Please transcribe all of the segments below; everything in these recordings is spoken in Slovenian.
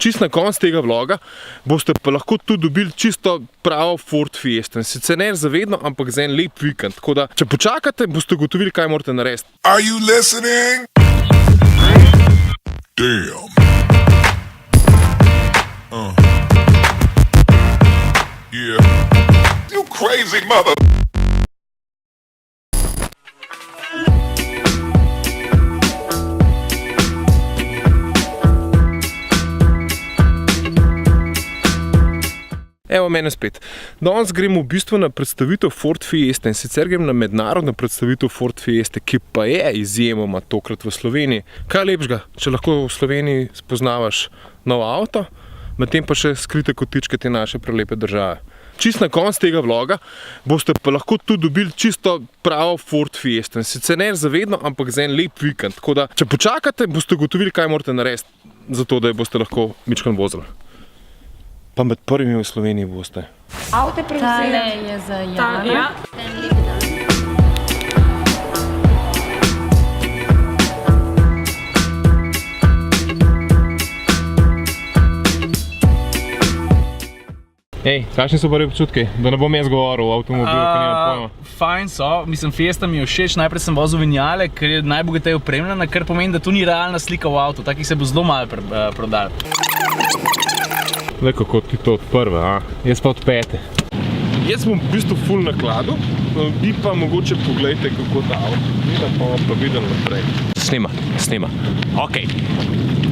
Čist na konc tega vloga boste pa lahko tudi dobili čisto pravo Ford Fiesta. Sicer ne za vedno, ampak za en lep vikend. Tako da, če počakate, boste ugotovili, kaj morate narediti. Are you listening? Damn. Yeah. You crazy mother. Evo mene spet. Danes gremo v bistvu na predstavitev Ford Fiesta in sicer grem na mednarodno predstavitev Ford Fieste, ki pa je izjemoma tokrat v Sloveniji. Kaj lepšega, če lahko v Sloveniji spoznavaš nov avto, medtem pa še skrite kotičke te naše prelepe države. Čist na konc tega vloga boste pa lahko tudi dobili čisto pravo Ford Fiesta. Sicer ne za vedno, ampak za en lep vikend. Tako da, če počakate, boste ugotovili, kaj morate narediti, zato da boste lahko mičkan vozili. Pa med prvimi v Sloveniji boste. Avte prevzeli. Tale je za Jana. Ja. Ej, kakšni so prvi občutki? Da ne bom jaz govoril o avtomobilu, ki nimam pojma. Fajn so, mislim, Fiesta mi je všeč, najprej sem vozil Vignale, ker je najbogateje opremljena, kar pomeni, da tu ni realna slika v avtu, takih se bo zelo malo prodalo. Le kako ti to od prve, a? Jaz pa od pete. Jaz bom v bistvu ful na kladu, vi pa mogoče pogledajte, kako ta avto gleda, pa videli naprej. Snima. Okej.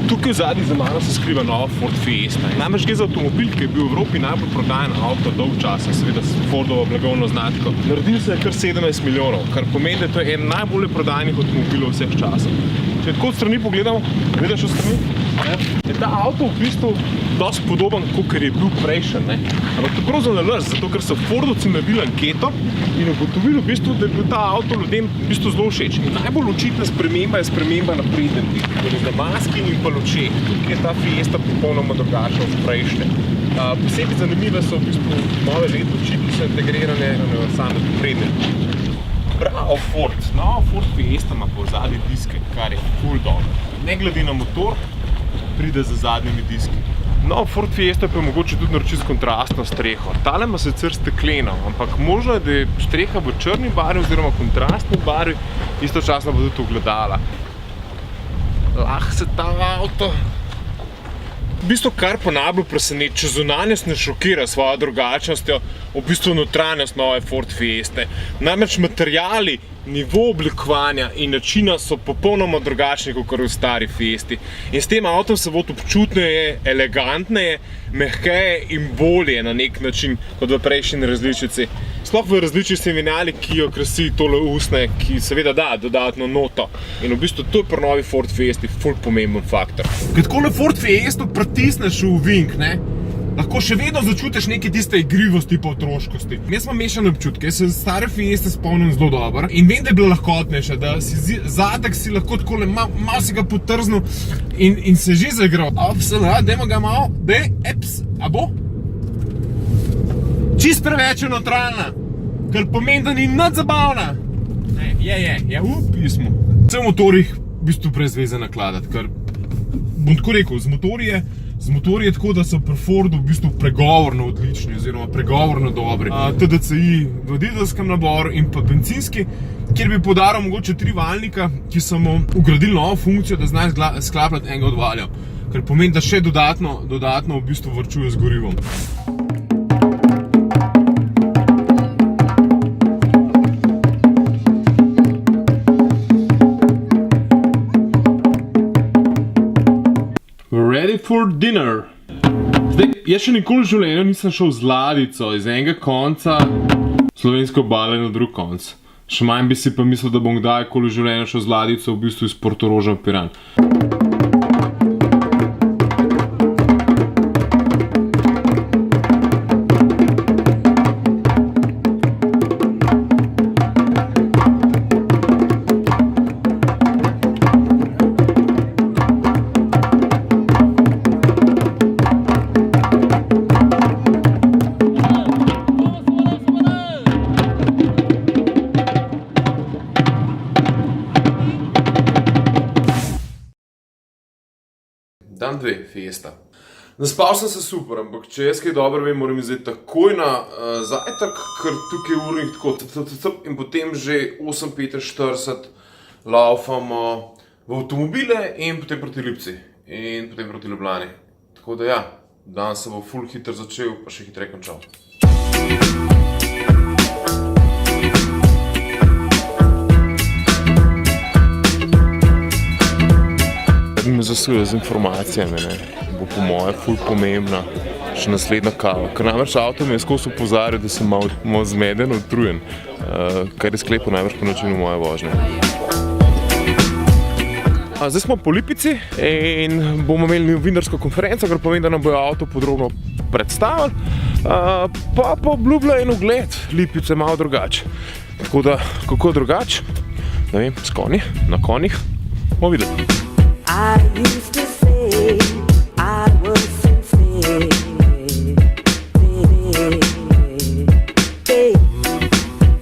Tukaj v zadnji za mano se skriva nova Ford Fiesta. Namreč gre za avtomobil, ki je bil v Evropi najbolj prodajen avto dolg časa, seveda s Fordovo blagovno znamko. Naredil se je kar 17 milijonov, kar pomeni, da to je en najbolj prodajenih avtomobilov vseh časov. Če tako od strani pogledamo, vidiš od strani, je ta avto v bistvu dosti podoben, kot je bil prejšen. Ampak to prav zanalaž, zato ker so Fordovci naredili anketo in ugotovili v bistvu, da je bil ta avto ljudem v bistvu zelo všeč. In najbolj očitna sprememba je sprememba na prednjem delu, torej na maski in pa lučeh. Tukaj je ta Fiesta popolnoma drugačna od prejšnje. Posebej zanimive so v bistvu nove LED-luči, ki so integrirane na samem prednjem. Bravo Ford, nova Ford Fiesta ima po zadnji diske, kar je ful dobro. Ne glede na motor, pride za zadnjimi diski. Nova Ford Fiesta pa je mogoče tudi naročiti s kontrastno streho. Tale ima sicer stekleno, ampak možno je, da je streha v črni barvi oziroma kontrastni barvi, istočasno bo tudi ogledala. Lahko se ta avto v bistvu kar pa najbolj preseneti, če zunanjost ne šokira svojo drugačnostjo, v bistvu notranjost nove Ford Fieste. Namreč materiali, nivo oblikovanja in načina so popolnoma drugačni kot v stari Fiesti. In s tem avtom se bo občutneje, elegantneje, mehkeje in bolje na nek način kot v prejšnji različici. Sploh v različici Vignale, ki jo krasi tole usnje, ki seveda da dodatno noto. In v bistvu to je pri novi Ford Fiesti ful pomemben faktor. Ko tako na Ford Fiesto pritisneš v vink, lahko še vedno začutiš neke tiste igrivosti pa otroškosti. Jaz imam mešane občutke, jaz se stare Fieste spomnim zelo dobro in vem, da je bila lahkotnejša, da si zadek si lahko takole malo si ga potrznil in se že zaigral. Dajmo ga malo, a bo? Čist preveč je notralna, kar pomeni, da ni nič zabavna. Je v pismu. Vse v motorjih v bistvu brez veze nakladati, ker bom tako rekel, z motorji je tako, da so pri Fordu v bistvu pregovorno odlični oziroma pregovorno dobri. TDCi v dizelskem naboru in pa bencinski, kjer bi poudaril mogoče 3 valjnika, ki so mu ugradili novo funkcijo, da znajo sklapljati enega od valjev. Kar pomeni, da še dodatno v bistvu varčuje z gorivom. Ready for dinner. Zdaj, jaz še nikoli v življenju nisem šel z ladjico iz enega konca slovenske obale na drug konc. Še manj bi si pa mislil, da bom kdajkoli v življenju šel z ladjico v bistvu iz Portoroža v Piran. Dan 2, Fiesta. Naspal sem se super, ampak če jaz kaj dobro vem, moram zdaj takoj na zajtrk, ker tukaj je urnik tako in potem že 8:45 laufamo v avtomobile in potem proti Lipci in potem proti Ljubljani. Tako da ja, dan se bo ful hitro začel, pa še hitreje končal. Me zasuje z informacijami, ne, bo po moje ful pomembna še naslednja kava. Ker namreč avto mi je skozi opozarjal, da sem malo zmeden, utrujen, kar je sklepal najbrž po načinu moje vožnje. Zdaj smo po Lipici in bomo imeli novinarsko konferenco, kar pomeni, da nam bojo avto podrobno predstavili, pa obljublja en ogled Lipice malo drugače. Tako da, kako drugače, ne vem, s konji, na konjih, bomo videli. I used to say I was sincere.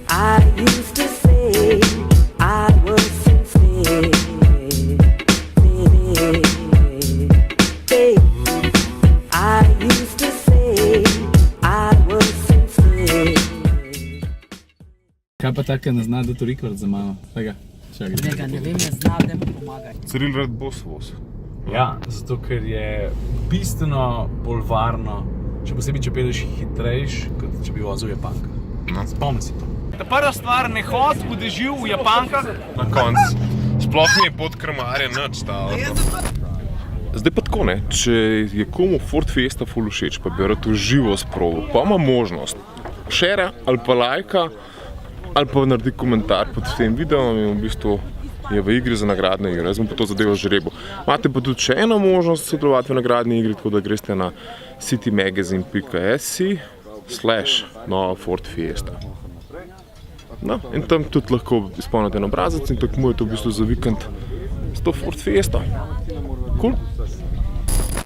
I used to say I was sincere. I used to say I was sincere. Kaj pa tako ne zna, da to rekord za mano? Tega, čakaj. Tega ne vem, ne zna, da mi pomagaj. Ciril rad voz. Ja, zato ker je bistveno bolj varno, še posebej, če peleš hitrejš, kot če bi vozil v Japankah. Spomni si to. Ta prva stvar, ne hod v dežju v Japankah. Na koncu. Sploh mi je pod krmarja nič stalo. Zdaj pa tako, ne, če je komu Ford Fiesta ful všeč, pa bi rad v živo sprobil, pa ima možnost share ali pa lajka, ali pa naredi komentar pod tem videom in v bistvu je v igri za nagradne igre. Jaz bom pa to zadevo žrebil. Imate pa tudi še eno možnost sodelovati v nagradni igri, tako da greste na citymagazine.si/nova Ford Fiesta. No, in tam tudi lahko izpolnite en obrazec in tekmujete v bistvu za vikend s to Ford Fiesta. Cool?